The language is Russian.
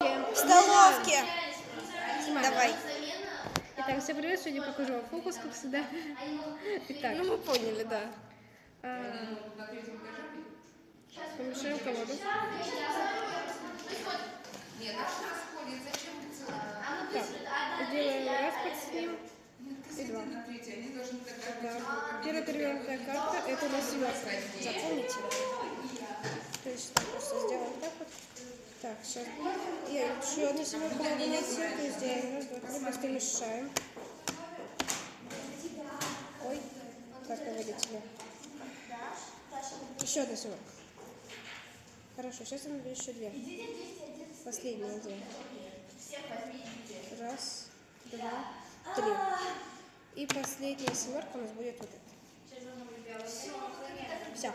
В столовке. Давай. Итак, всем привет, сегодня покажу вам фокус, как всегда. Итак, Ну, мы поняли, да. помешаем колоду. Так, сделаем распад с ним и два. Да. Первая перевернутая карта — это у нас семерка. Запомните. То есть так, просто сделаем так вот. Так, сейчас я еще одну семерку могу найти. То есть сделаем раз, два, три, просто мешаем. Ой, карта водителя. Еще одна семерка. Хорошо, сейчас я наберу еще две. Последние две. Раз, два, три. И последняя семерка у нас будет вот эта. Все.